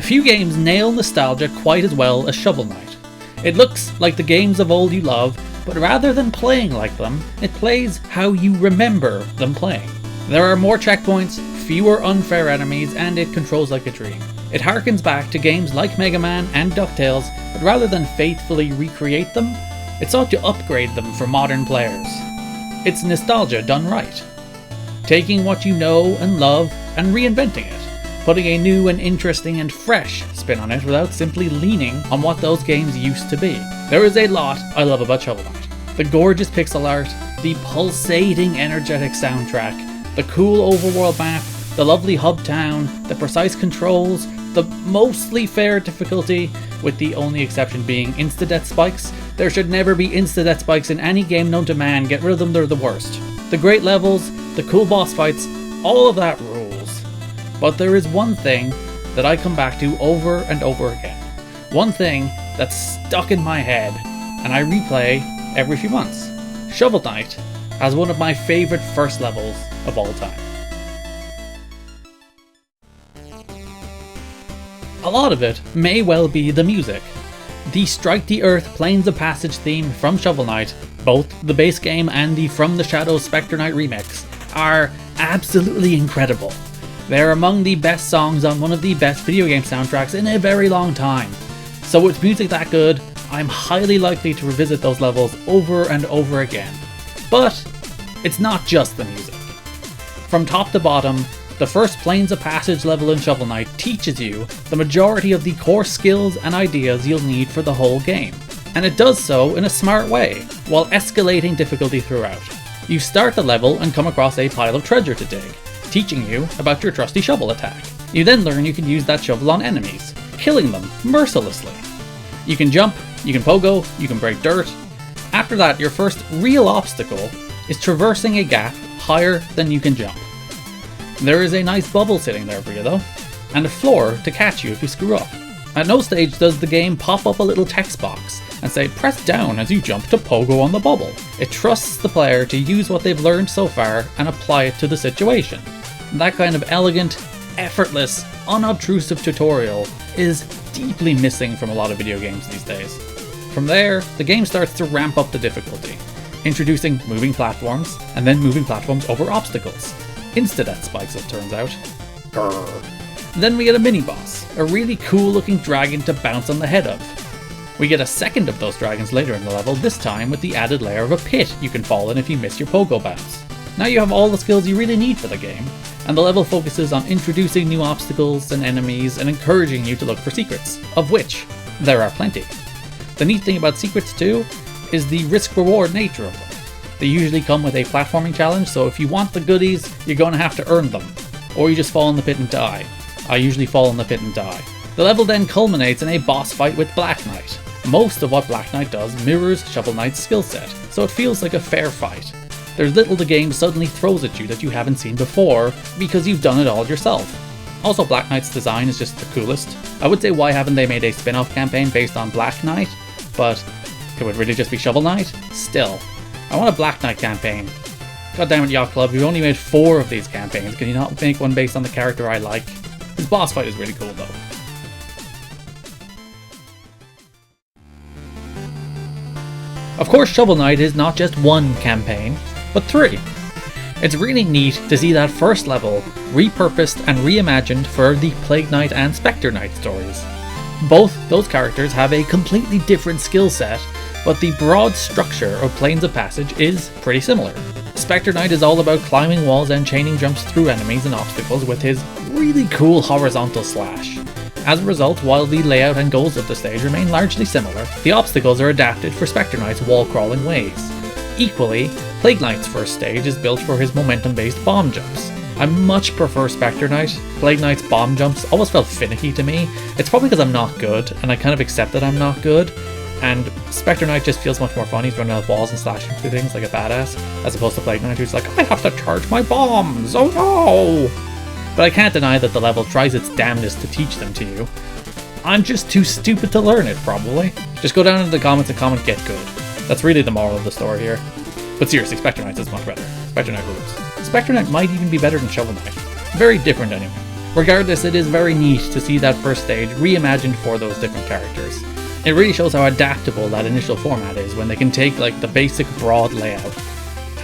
Few games nail nostalgia quite as well as Shovel Knight. It looks like the games of old you love, but rather than playing like them, it plays how you remember them playing. There are more checkpoints, fewer unfair enemies, and it controls like a dream. It harkens back to games like Mega Man and DuckTales, but rather than faithfully recreate them, it sought to upgrade them for modern players. It's nostalgia done right. Taking what you know and love and reinventing it, putting a new and interesting and fresh spin on it without simply leaning on what those games used to be. There is a lot I love about Shovel Knight. The gorgeous pixel art, the pulsating energetic soundtrack, the cool overworld map, the lovely hub town, the precise controls, the mostly fair difficulty, with the only exception being insta-death spikes. There should never be insta-death spikes in any game known to man, get rid of them, they're the worst. The great levels, the cool boss fights, all of that rules. But there is one thing that I come back to over and over again. One thing that's stuck in my head, and I replay every few months. Shovel Knight has one of my favourite first levels of all time. A lot of it may well be the music. The Strike the Earth Plains of Passage theme from Shovel Knight, both the base game and the From the Shadows Spectre Knight remix, are absolutely incredible. They're among the best songs on one of the best video game soundtracks in a very long time. So with music that good, I'm highly likely to revisit those levels over and over again. But it's not just the music. From top to bottom, the first Plains of Passage level in Shovel Knight teaches you the majority of the core skills and ideas you'll need for the whole game. And it does so in a smart way, while escalating difficulty throughout. You start the level and come across a pile of treasure to dig, teaching you about your trusty shovel attack. You then learn you can use that shovel on enemies, killing them mercilessly. You can jump, you can pogo, you can break dirt. After that, your first real obstacle is traversing a gap higher than you can jump. There is a nice bubble sitting there for you though, and a floor to catch you if you screw up. At no stage does the game pop up a little text box and say press down as you jump to pogo on the bubble. It trusts the player to use what they've learned so far and apply it to the situation. That kind of elegant, effortless, unobtrusive tutorial is deeply missing from a lot of video games these days. From there, the game starts to ramp up the difficulty, introducing moving platforms, and then moving platforms over obstacles. Insta-death spikes, it turns out. Grrr. Then we get a mini-boss, a really cool looking dragon to bounce on the head of. We get a second of those dragons later in the level, this time with the added layer of a pit you can fall in if you miss your pogo bounce. Now you have all the skills you really need for the game, and the level focuses on introducing new obstacles and enemies and encouraging you to look for secrets, of which there are plenty. The neat thing about secrets too is the risk-reward nature of them. They usually come with a platforming challenge, so if you want the goodies, you're going to have to earn them, or you just fall in the pit and die. I usually fall in the pit and die. The level then culminates in a boss fight with Black Knight. Most of what Black Knight does mirrors Shovel Knight's skill set, so it feels like a fair fight. There's little the game suddenly throws at you that you haven't seen before, because you've done it all yourself. Also, Black Knight's design is just the coolest. I would say why haven't they made a spin-off campaign based on Black Knight, but could it really just be Shovel Knight? Still. I want a Black Knight campaign. God damn it, Yacht Club, you've only made 4 of these campaigns. Can you not make one based on the character I like? His boss fight is really cool though. Of course, Shovel Knight is not just one campaign, but 3. It's really neat to see that first level repurposed and reimagined for the Plague Knight and Spectre Knight stories. Both those characters have a completely different skill set, but the broad structure of Plains of Passage is pretty similar. Spectre Knight is all about climbing walls and chaining jumps through enemies and obstacles with his really cool horizontal slash. As a result, while the layout and goals of the stage remain largely similar, the obstacles are adapted for Spectre Knight's wall-crawling ways. Equally, Plague Knight's first stage is built for his momentum-based bomb jumps. I much prefer Spectre Knight. Plague Knight's bomb jumps always felt finicky to me. It's probably because I'm not good, and I kind of accept that I'm not good. And Spectre Knight just feels much more fun. He's running out of walls and slashing through things like a badass, as opposed to Plague Knight who's like, I have to charge my bombs, oh no! But I can't deny that the level tries its damnedest to teach them to you. I'm just too stupid to learn it, probably. Just go down into the comments and comment get good. That's really the moral of the story here. But seriously, Spectre Knight is much better. Spectre Knight rules. Spectre Knight might even be better than Shovel Knight. Very different anyway. Regardless, it is very neat to see that first stage reimagined for those different characters. It really shows how adaptable that initial format is when they can take like the basic broad layout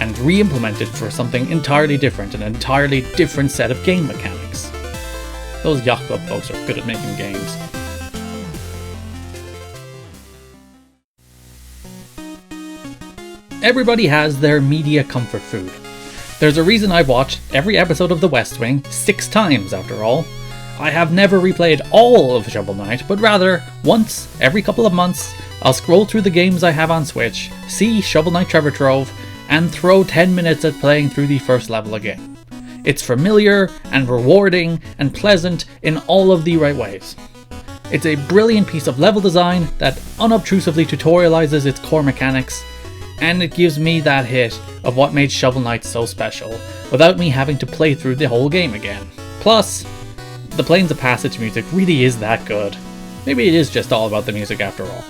and re-implement it for something entirely different, an entirely different set of game mechanics. Those Yacht Club folks are good at making games. Everybody has their media comfort food. There's a reason I've watched every episode of The West Wing 6 times after all. I have never replayed all of Shovel Knight, but rather, once every couple of months, I'll scroll through the games I have on Switch, see Shovel Knight Treasure Trove, and throw 10 minutes at playing through the first level again. It's familiar and rewarding and pleasant in all of the right ways. It's a brilliant piece of level design that unobtrusively tutorializes its core mechanics, and it gives me that hit of what made Shovel Knight so special, without me having to play through the whole game again. Plus, the Plains of Passage music really is that good. Maybe it is just all about the music after all.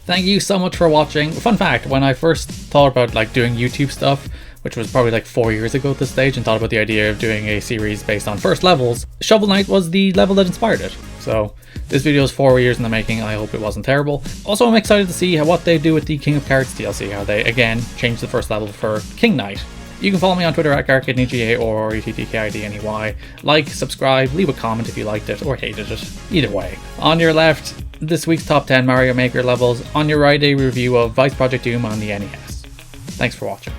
Thank you so much for watching. Fun fact, when I first thought about doing YouTube stuff, which was probably 4 years ago at this stage, and thought about the idea of doing a series based on first levels, Shovel Knight was the level that inspired it. So this video is 4 years in the making, I hope it wasn't terrible. Also, I'm excited to see what they do with the King of Cards DLC, how they again change the first level for King Knight. You can follow me on Twitter at GarKidneyGA or ETTKIDNEY. Like, subscribe, leave a comment if you liked it or hated it. Either way. On your left, this week's top 10 Mario Maker levels. On your right, a review of Vice Project Doom on the NES. Thanks for watching.